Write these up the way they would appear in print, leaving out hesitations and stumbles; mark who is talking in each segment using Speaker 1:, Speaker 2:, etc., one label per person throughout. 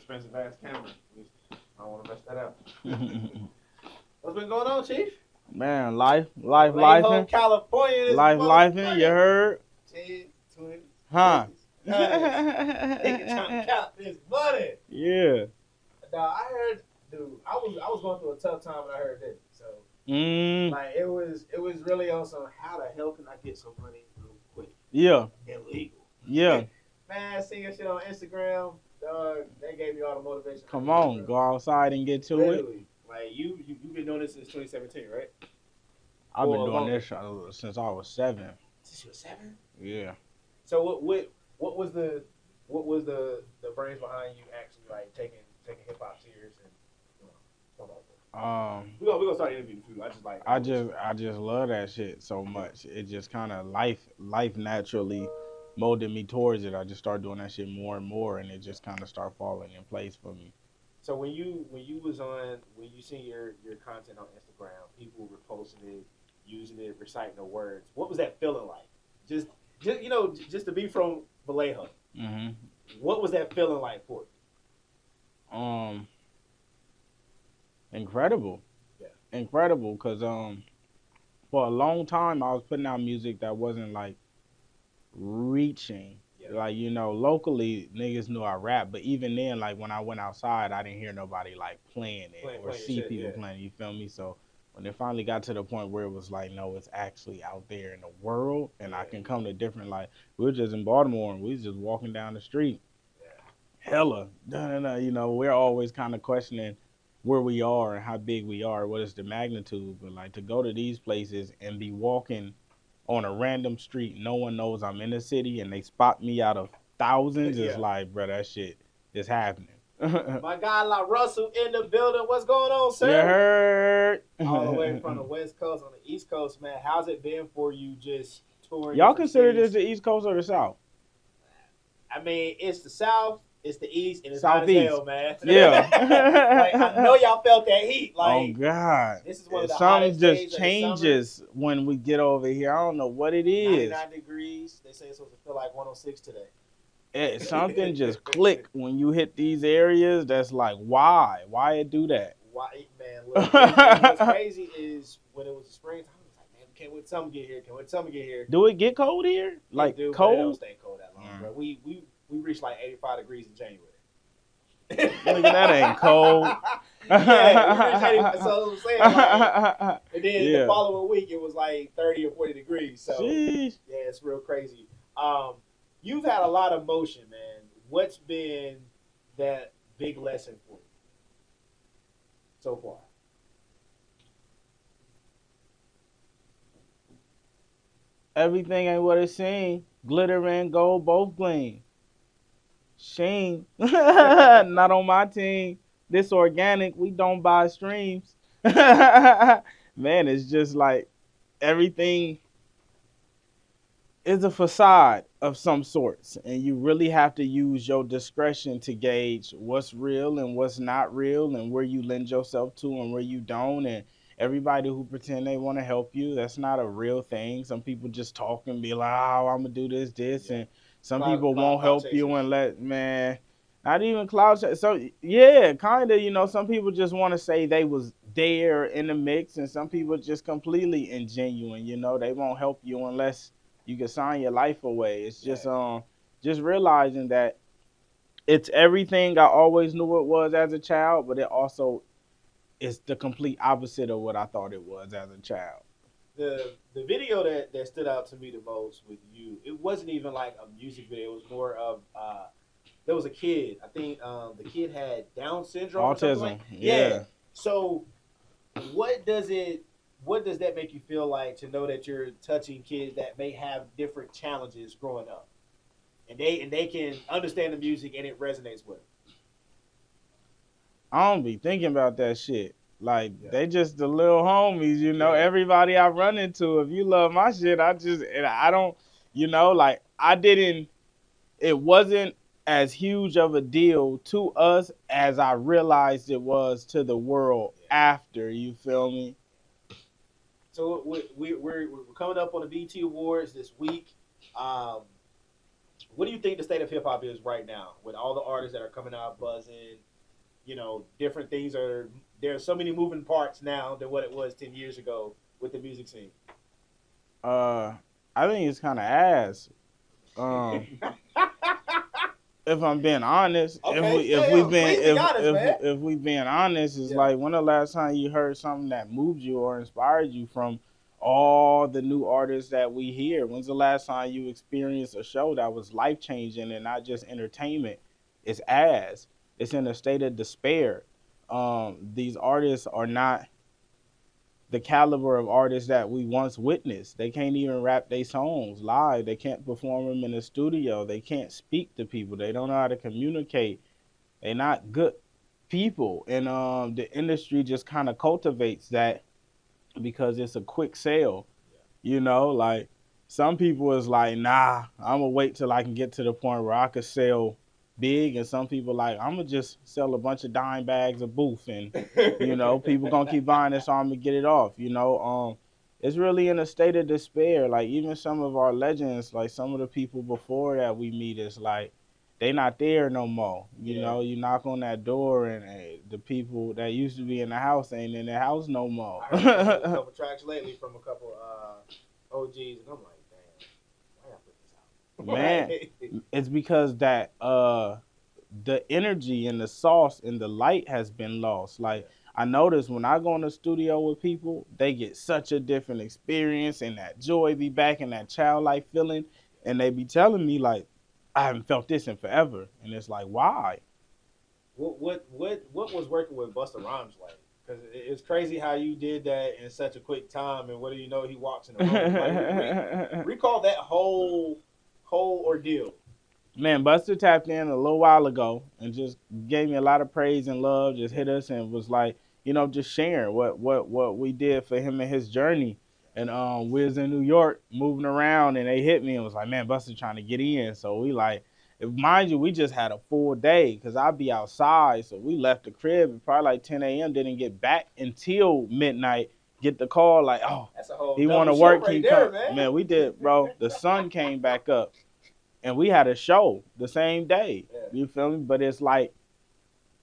Speaker 1: expensive ass camera. I don't want to mess that up. What's been going on, Chief?
Speaker 2: Man, life,
Speaker 1: California is
Speaker 2: life, you heard?
Speaker 1: 10, 20,
Speaker 2: Huh?
Speaker 1: Taking time to count this money.
Speaker 2: Yeah.
Speaker 1: Now, I heard, dude, I was going through a tough time when I heard this. So, like, it was really on some, how the hell can I get some money real quick?
Speaker 2: Yeah.
Speaker 1: Illegal.
Speaker 2: Yeah.
Speaker 1: Man, seeing shit on Instagram, dog, they gave me all the motivation.
Speaker 2: Come on, go outside and get to
Speaker 1: Literally. Like, you've been doing this since 2017, right?
Speaker 2: I've been doing this since I was 7.
Speaker 1: Since you were 7?
Speaker 2: Yeah.
Speaker 1: So what was the brains behind you actually like taking hip hop serious and we gonna start interviewing you.
Speaker 2: I just love that shit so much. It just kind of life naturally molded me towards it. I just started doing that shit more and more, and it just kind of started falling in place for me.
Speaker 1: So when you seen your content on Instagram, people were posting it, using it, reciting the words. What was that feeling like? Just to be from Vallejo.
Speaker 2: Mm-hmm.
Speaker 1: What was that feeling like for you?
Speaker 2: Incredible. Yeah. Incredible, cause for a long time I was putting out music that wasn't like reaching. Yeah. Like, locally niggas knew I rap, but even then, like when I went outside, I didn't hear nobody like playing it or see people playing. You feel me? So when it finally got to the point where it was like, no, it's actually out there in the world, and I can come to different, like, we were just in Baltimore, and we was just walking down the street. Yeah. Hella. We're always kind of questioning where we are and how big we are, what is the magnitude, but, like, to go to these places and be walking on a random street, no one knows I'm in the city, and they spot me out of thousands, is like, bro, that shit is happening.
Speaker 1: My guy LARUSSEL'S in the building. What's going on, sir?
Speaker 2: You heard?
Speaker 1: All the way from the West Coast on the East Coast, man. How's it been for you just touring?
Speaker 2: Y'all consider this the East Coast or the South?
Speaker 1: I mean, it's the South, it's the East, and it's
Speaker 2: Southeast.
Speaker 1: hot as hell, man.
Speaker 2: Yeah.
Speaker 1: Like, I know y'all felt that heat. Like,
Speaker 2: oh, God.
Speaker 1: This is one of the
Speaker 2: something
Speaker 1: hottest
Speaker 2: just
Speaker 1: days
Speaker 2: changes when we get over here. I don't know what it is.
Speaker 1: 99 degrees. They say it's supposed to feel like 106 today.
Speaker 2: Something just click when you hit these areas. That's like, why it do that?
Speaker 1: Why, man? Look, what's crazy is when it was the springtime, I was like, man, can't wait till summer get here.
Speaker 2: Do it get cold here? Like,
Speaker 1: do,
Speaker 2: cold?
Speaker 1: But it don't stay cold that long, bro. We reached like 85 degrees in January.
Speaker 2: Look, that ain't cold.
Speaker 1: Yeah, we reached 85. So I'm saying, like, and then the following week it was like 30 or 40 degrees. So
Speaker 2: Jeez.
Speaker 1: Yeah, it's real crazy. You've had a lot of motion, man. What's been that big lesson for you so far?
Speaker 2: Everything ain't what it seems. Glitter and gold both gleam. Sheen. Not on my team. This organic, we don't buy streams. Man, it's just like everything is a facade of some sorts, and you really have to use your discretion to gauge what's real and what's not real, and where you lend yourself to and where you don't. And everybody who pretend they want to help you, that's not a real thing. Some people just talk and be like, oh, I'm gonna do this, and some people won't help you and not even cloud chase. So yeah, kind of, some people just want to say they was there in the mix, and some people just completely ingenuine. They won't help you unless you can sign your life away. It's just realizing that it's everything I always knew it was as a child, but it also is the complete opposite of what I thought it was as a child.
Speaker 1: The video that stood out to me the most with you, it wasn't even like a music video. It was more of there was a kid. I think the kid had Down syndrome.
Speaker 2: Autism.
Speaker 1: Yeah. So what does that make you feel like to know that you're touching kids that may have different challenges growing up, and they can understand the music and it resonates with them?
Speaker 2: I don't be thinking about that shit. Like, they just the little homies, everybody I run into. If you love my shit, I don't, like, it wasn't as huge of a deal to us as I realized it was to the world after, you feel me?
Speaker 1: So we're coming up on the BET Awards this week. what do you think the state of hip hop is right now with all the artists that are coming out buzzing? You know, different things are. There's so many moving parts now than what it was 10 years ago with the music scene.
Speaker 2: I think it's kind of ass. If I'm being honest,
Speaker 1: Okay,
Speaker 2: if we being honest, it's like when the last time you heard something that moved you or inspired you from all the new artists that we hear? When's the last time you experienced a show that was life changing and not just entertainment? It's ass. It's in a state of despair. These artists are not the caliber of artists that we once witnessed. They can't even rap their songs live. They can't perform them in the studio. They can't speak to people. They don't know how to communicate. They're not good people. And the industry just kind of cultivates that because it's a quick sale. You know, like some people is like, nah, I'm going to wait till I can get to the point where I could sell big, and some people like, I'm gonna just sell a bunch of dime bags of booth, and you know, people gonna keep buying it, so I'm gonna get it off. You know, it's really in a state of despair. Like even some of our legends, like some of the people before that we meet, is like they not there no more. You know, you knock on that door, and the people that used to be in the house ain't in the house no more.
Speaker 1: I heard a couple tracks lately from a couple OGs, and I'm like,
Speaker 2: man, it's because that the energy and the sauce and the light has been lost. Like I notice when I go in the studio with people, they get such a different experience, and that joy be back and that childlike feeling, and they be telling me like, I haven't felt this in forever, and it's like, why?
Speaker 1: What was working with Busta Rhymes like? Because it's crazy how you did that in such a quick time, and what do you know, he walks in the room. Like, recall that whole ordeal.
Speaker 2: Man, Buster tapped in a little while ago and just gave me a lot of praise and love, just hit us and was like, you know, just sharing what we did for him and his journey. And we was in New York moving around, and they hit me and was like, man, Buster trying to get in. So we like, mind you, we just had a full day because I'd be outside. So we left the crib at probably like 10 a.m., didn't get back until midnight. Get the call like, oh, he want to work.
Speaker 1: Right there, man,
Speaker 2: we did, bro. The sun came back up, and we had a show the same day. Yeah. You feel me? But it's like,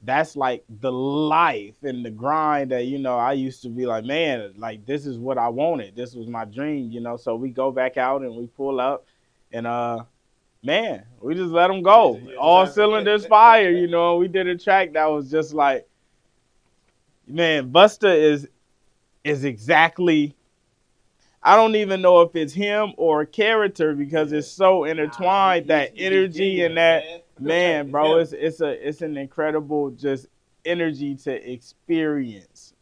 Speaker 2: that's like the life and the grind that, you know, I used to be like, man, like this is what I wanted. This was my dream, you know. So we go back out and we pull up, and man, we just let them go. All cylinders fire, you know. We did a track that was just like, man, Busta is exactly, I don't even know if it's him or a character because it's so intertwined, that energy and that, man, bro, it's an incredible just energy to experience.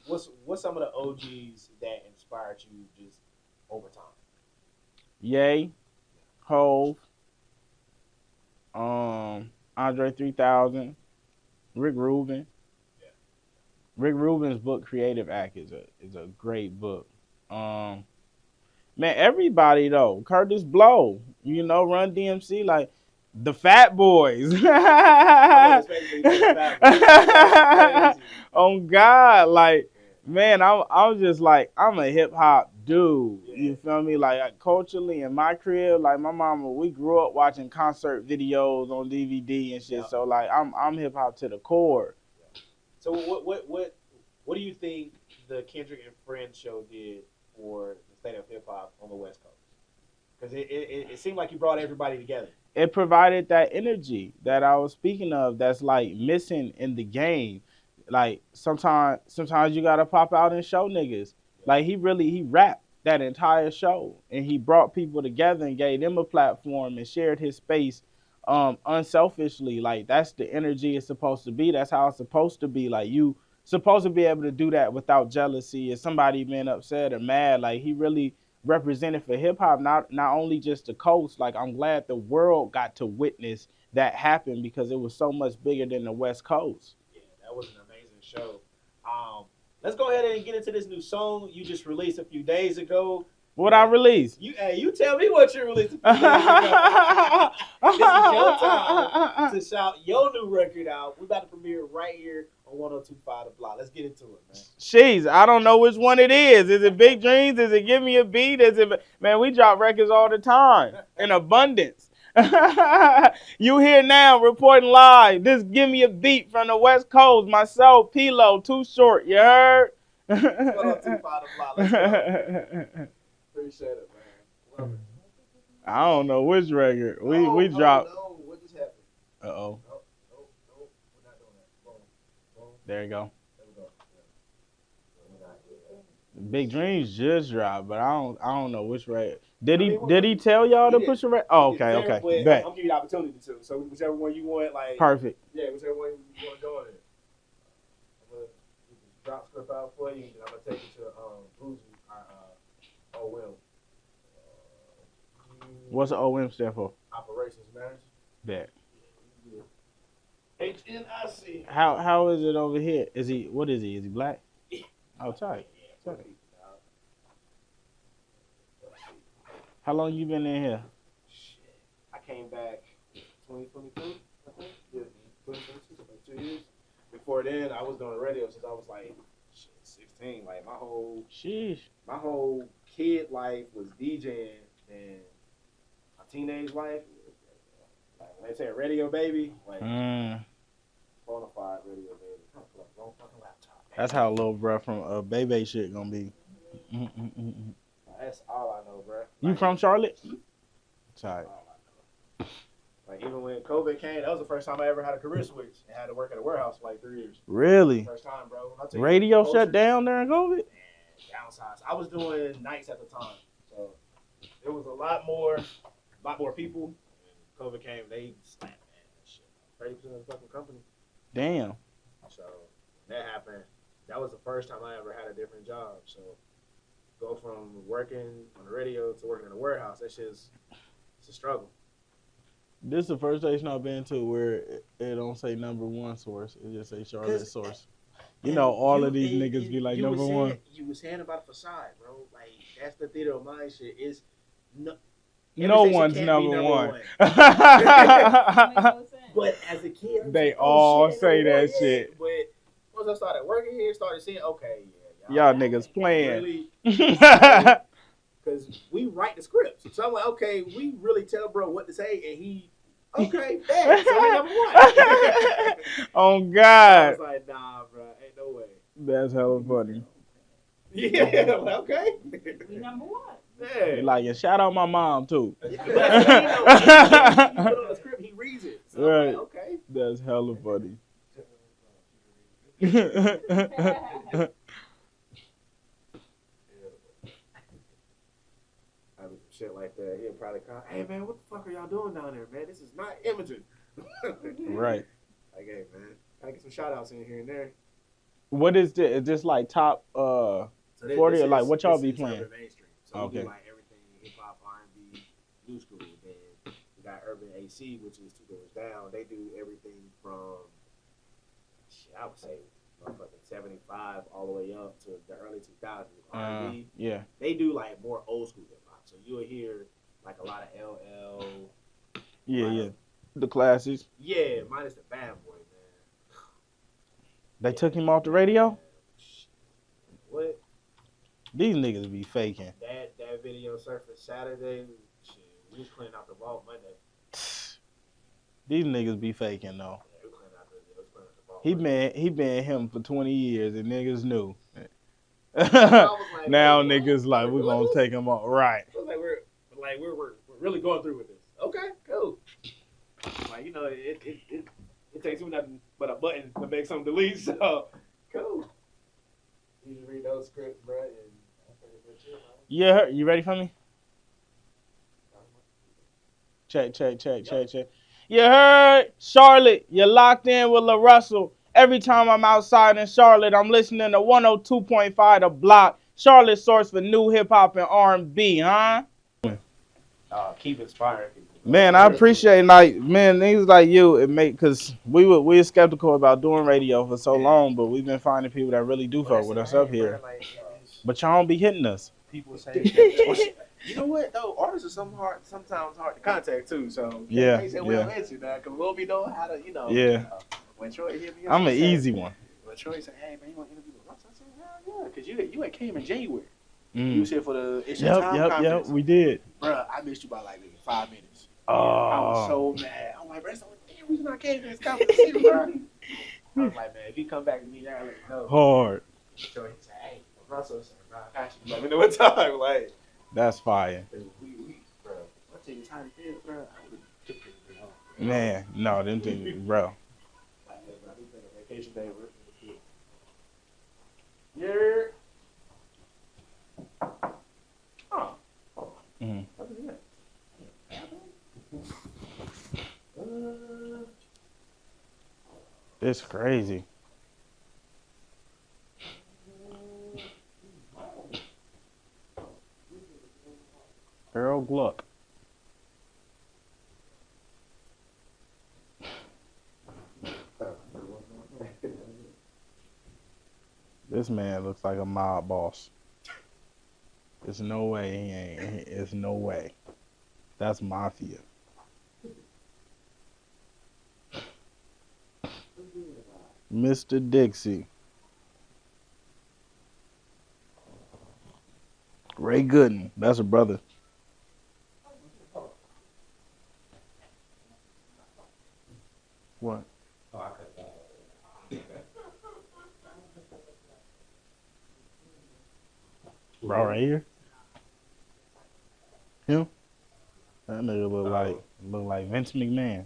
Speaker 1: What's some of the OGs that inspired you just over time?
Speaker 2: Ye, Hove, Andre 3000, Rick Rubin. Rick Rubin's book Creative Act is a great book. Man, everybody though, Curtis Blow, you know, Run DMC, like the Fat Boys. Oh God, like man, I was just like, I'm a hip hop dude. You feel me? Like culturally in my crib, like my mama, we grew up watching concert videos on DVD and shit. So like I'm hip hop to the core.
Speaker 1: So what do you think the Kendrick and Friends show did for the state of hip hop on the West Coast? Because it seemed like you brought everybody together.
Speaker 2: It provided that energy that I was speaking of that's like missing in the game. Like sometimes you gotta pop out and show niggas. Like he rapped that entire show, and he brought people together and gave them a platform and shared his space unselfishly. Like that's the energy it's supposed to be. That's how it's supposed to be. Like you supposed to be able to do that without jealousy or somebody being upset or mad. Like he really represented for hip hop, not only just the coast. Like I'm glad the world got to witness that happen because it was so much bigger than the West Coast.
Speaker 1: Yeah, that was an amazing show. Let's go ahead and get into this new song you just released a few days ago.
Speaker 2: What I released?
Speaker 1: You tell me what you released a few days ago. This is your time to shout your new record out. We about to premiere right here on 102.5 The Block. Let's get into it, man.
Speaker 2: Jeez, I don't know which one it is. Is it Big Dreams? Is it Give Me a Beat? Man, we drop records all the time in abundance. You here now, reporting live. This give me a beat from the West Coast. Myself, Pilo, Too Short. You heard?
Speaker 1: Let's go to 2 Fly. Let's go. Appreciate it, man. Love it.
Speaker 2: I don't know which record. We dropped.
Speaker 1: Oh, no. What just happened?
Speaker 2: Uh-oh.
Speaker 1: Nope. We're not doing that. Boom.
Speaker 2: There you go.
Speaker 1: There we go. Yeah.
Speaker 2: Big Dreams just dropped, but I don't know which record. Did he tell y'all to push a record? Oh, okay. Bet.
Speaker 1: I'm giving you the opportunity to. So whichever one you want, like.
Speaker 2: Perfect.
Speaker 1: Yeah, whichever one you want to go in. I'm gonna drop script out for you, and I'm gonna take you to Bougie, our OM.
Speaker 2: What's the OM stand for?
Speaker 1: Operations Manager.
Speaker 2: Bet.
Speaker 1: HNIC.
Speaker 2: How is it over here? Is he Is he black?
Speaker 1: Yeah.
Speaker 2: Oh, tight. How long you been in here?
Speaker 1: Shit. I came back 2022, I think. Yeah, 2022, so like 2 years. Before then, I was doing radio since I was like 16. Like my whole kid life was DJing, and my teenage life, like when they say radio baby, like bona fide radio baby. Wrong fucking laptop.
Speaker 2: That's how little bro from Bebe shit gonna be.
Speaker 1: That's all I know, bro.
Speaker 2: You from Charlotte? Tight.
Speaker 1: Like even when COVID came, that was the first time I ever had a career switch and had to work at a warehouse for like 3 years.
Speaker 2: Really?
Speaker 1: First time, bro.
Speaker 2: Radio shut down during COVID?
Speaker 1: Man, downsized. I was doing nights at the time, so it was a lot more people. When COVID came, they slammed, man, shit, 30% of the fucking company.
Speaker 2: Damn.
Speaker 1: So when that happened, that was the first time I ever had a different job. So go from working on the radio to working in a warehouse, it's a struggle.
Speaker 2: This is the first station I've been to where it don't say number one source. It just say Charlotte source. You know, all of these niggas be like number one.
Speaker 1: You were saying about the facade, bro. Like, that's the theater of mind shit. Is
Speaker 2: no one's number one.
Speaker 1: But as a kid,
Speaker 2: they all say that shit.
Speaker 1: But once I started working here, started seeing, okay,
Speaker 2: y'all niggas playing.
Speaker 1: Because we write the scripts. So I'm like, okay, we really tell bro what to say, and he, okay, bad. So we number one.
Speaker 2: Oh, God.
Speaker 1: I was like, nah, bro, ain't no way.
Speaker 2: That's hella funny.
Speaker 1: Yeah, okay.
Speaker 3: We number one.
Speaker 1: Yeah.
Speaker 2: Like, and shout out my mom, too.
Speaker 1: But you put on the script, he reads it. So
Speaker 2: right.
Speaker 1: I'm like, okay.
Speaker 2: That's hella funny.
Speaker 1: Shit like that, he'll probably call, hey man, what the fuck are y'all doing down there, man? This is not imaging.
Speaker 2: Right.
Speaker 1: Like, hey man, I get some shout outs in here and there.
Speaker 2: What is this? Is this like top 40 or like what y'all be playing?
Speaker 1: Mainstream. So we do like everything, hip hop, R&B, new school. Then we got Urban AC, which is 2 doors down. They do everything from I would say motherfucking 75 all the way up to the early 2000s. R&B.
Speaker 2: Yeah.
Speaker 1: They do like more old school hip hop. So you'll hear like a lot of LL.
Speaker 2: Yeah. The classics.
Speaker 1: Yeah, minus the Bad Boy, man.
Speaker 2: They took him off the radio?
Speaker 1: What?
Speaker 2: These niggas be faking.
Speaker 1: That video surfaced Saturday. Shit, we was cleaning out the vault Monday.
Speaker 2: These niggas be faking though.
Speaker 1: Yeah, we cleaning out the vault.
Speaker 2: He been him for 20 years and niggas knew.
Speaker 1: Like,
Speaker 2: now niggas like we're gonna take him off. Right.
Speaker 1: We're really going through with this. Okay, cool. Like, you know, it takes me nothing but a button to make something delete, so cool. You just read those scripts, bro, and that's pretty much it, man.
Speaker 2: Yeah, you ready for me? Check. You heard? Charlotte, you're locked in with LaRussell. Every time I'm outside in Charlotte, I'm listening to 102.5 The Block. Charlotte's source for new hip-hop and R&B, huh?
Speaker 1: Keep inspiring people.
Speaker 2: Man, I appreciate, like, man, things like you, it make, because we were skeptical about doing radio for so long, but we've been finding people that really do fuck with us up here. But y'all don't be hitting us.
Speaker 1: People say, you know what, though? Artists are sometimes hard to contact, too, so.
Speaker 2: Yeah.
Speaker 1: We'll answer that, because we'll be knowing how to, you know.
Speaker 2: Yeah.
Speaker 1: When Troy hit me up,
Speaker 2: I'm an easy one.
Speaker 1: When Troy said, hey, man, you want to interview with Russ? I said, hell yeah, because you had came in January. You was here for the It's Your Time conference.
Speaker 2: Yep, we did.
Speaker 1: Bruh, I missed you by like maybe 5 minutes. I was
Speaker 2: Oh,
Speaker 1: so mad. I'm like, bro, that's the only damn reason I came to this conference, to see him, bro. I was like, man, if he come back to me, y'all let me know.
Speaker 2: hard.
Speaker 1: So he said, hey, Russell, bro, I got you. Let me know what time. Like,
Speaker 2: That's fire.
Speaker 1: bro, my team is how it feels, bro. I would took it,
Speaker 2: Man, no, them things, bro.
Speaker 1: Like, hey, bro, we been a vacation day, bro. Yeah. Oh.
Speaker 2: Mhm.
Speaker 1: What is that?
Speaker 2: It's crazy. Earl Gluck. This man looks like a mob boss. There's no way he ain't. There's no way. That's mafia. Mr. Dixie. Ray Gooden. That's a brother. What? Bro, right here? Him? That nigga look like Vince McMahon.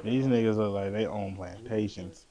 Speaker 2: These niggas look like they own plantations.